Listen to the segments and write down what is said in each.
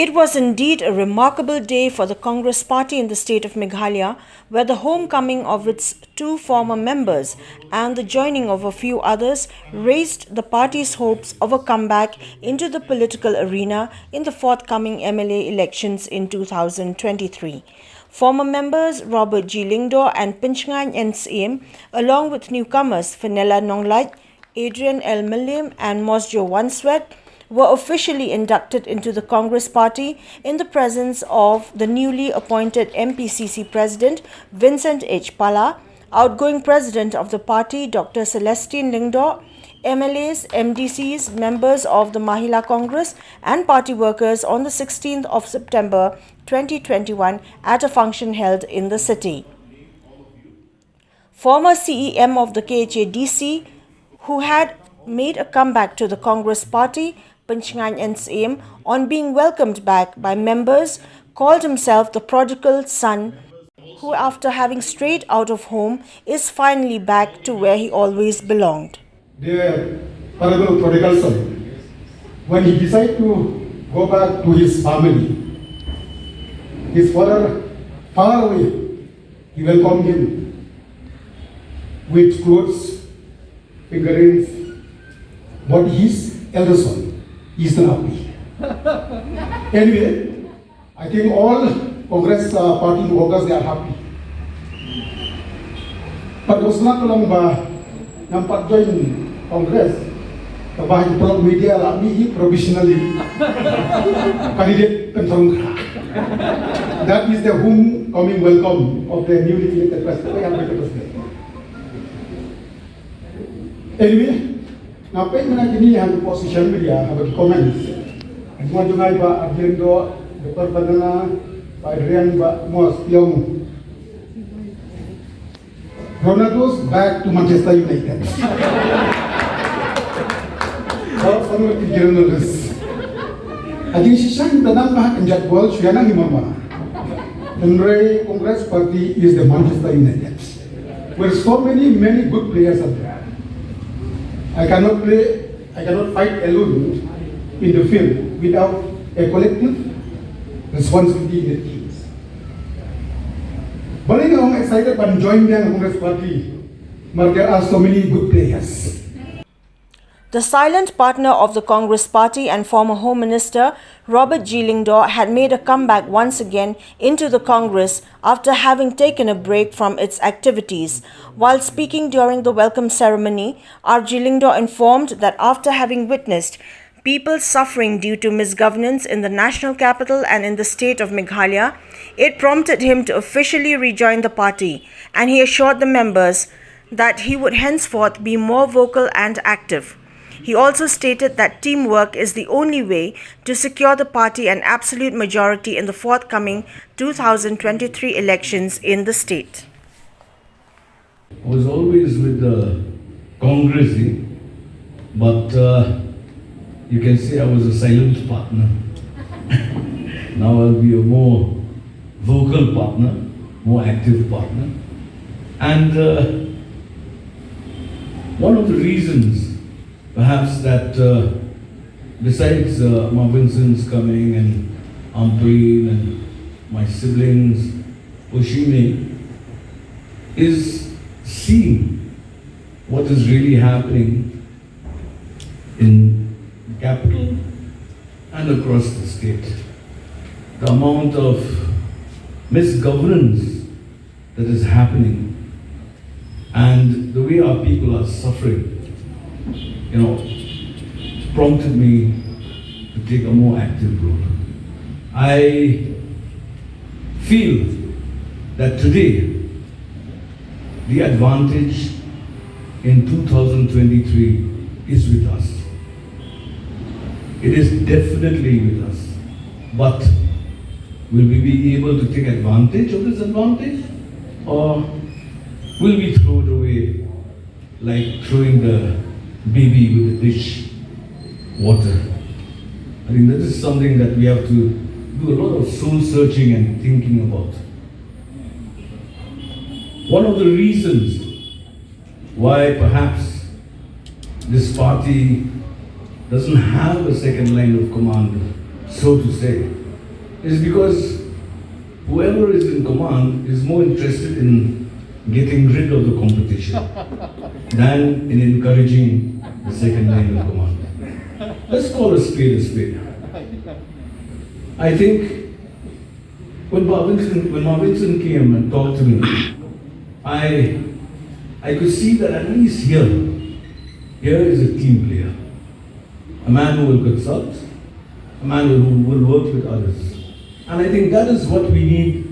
It was indeed a remarkable day for the Congress Party in the state of Meghalaya, where the homecoming of its two former members and the joining of a few others raised the party's hopes of a comeback into the political arena in the forthcoming MLA elections in 2023. Former members Robert G. LYNGDOH and PYNSHNGAIN SYIEM, along with newcomers FENELLA NONGLAIT, ADRIAN MYLLIEM and MOSJO WANSWET, were officially inducted into the Congress Party in the presence of the newly appointed MPCC President Vincent H. Pala, outgoing President of the party Dr. CELESTINE LYNGDOH, MLAs, MDCS, members of the MAHILA Congress and party workers on the 16th of September 2021 at a function held in the city. Former CEM of the KHADC, who had made a comeback to the Congress Party, PYNSHNGAIN SYIEM, on being welcomed back by members, called himself the prodigal son, who after having strayed out of home is finally back to where he always belonged. The honorable prodigal son, when he decided to go back to his family, his father far away, he welcomed him with clothes, figurines, but his elder son is not happy. Anyway, I think all Congress party workers, they are happy. But was not long ba nampak join Congress, kabahan pro media lagi provisionally candidate confirmed. That is the homecoming welcome of the newly elected president. Anyway, ngapain mana kini yang position media habis comments. Semua jungai ba LYNGDOH, Dr. FENELLA, Pak ADRIAN, Pak MOSJO. Ronaldo's back to Manchester United. Kalau journalist, aji sisang tanang bah jadwal suyana himama. Andre Congress Party is the Manchester United, where so many good players are there. I cannot fight alone in the field without a collective responsibility in the teams. But I'm excited to join the Congress Party, but there are so many good players. The silent partner of the Congress Party and former Home Minister Robert G. LYNGDOH had made a comeback once again into the Congress after having taken a break from its activities. While speaking during the welcome ceremony, R.G. LYNGDOH informed that after having witnessed people suffering due to misgovernance in the national capital and in the state of Meghalaya, it prompted him to officially rejoin the party, and he assured the members that he would henceforth be more vocal and active. He also stated that teamwork is the only way to secure the party an absolute majority in the forthcoming 2023 elections in the state. I was always with the Congress, but you can say I was a silent partner. Now I'll be a more vocal partner, more active partner. And one of the reasons perhaps that besides my Vincent's coming and ADRIAN and my siblings, Oshime, is seeing what is really happening in the capital and across the state. The amount of misgovernance that is happening and the way our people are suffering, prompted me to take a more active role. I feel that today, the advantage in 2023 is with us. It is definitely with us. But will we be able to take advantage of this advantage? Or will we throw it away like throwing the baby with the dish water? I think that is something that we have to do a lot of soul searching and thinking about. One of the reasons why perhaps this party doesn't have a second line of command, so to say, is because whoever is in command is more interested in getting rid of the competition than in encouraging the second line of command. Let's call a spade a spade. I think when Vincent came and talked to me, I could see that at least here is a team player. A man who will consult, a man who will work with others. And I think that is what we need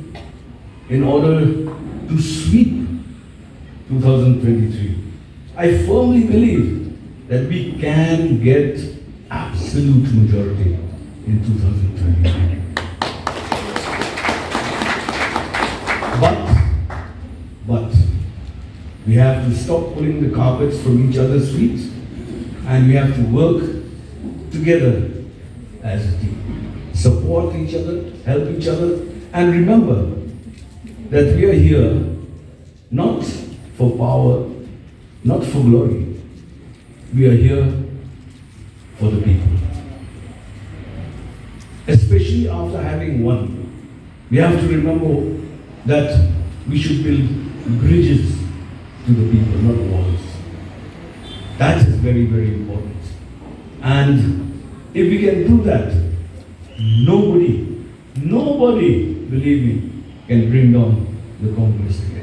in order to sweep 2023. I firmly believe that we can get absolute majority in 2023. But we have to stop pulling the carpets from each other's feet, and we have to work together as a team. Support each other, help each other, and remember that we are here not for power, not for glory. We are here for the people. Especially after having won, we have to remember that we should build bridges to the people, not walls. That is very, very important. And if we can do that, nobody, believe me, can bring down the Congress again.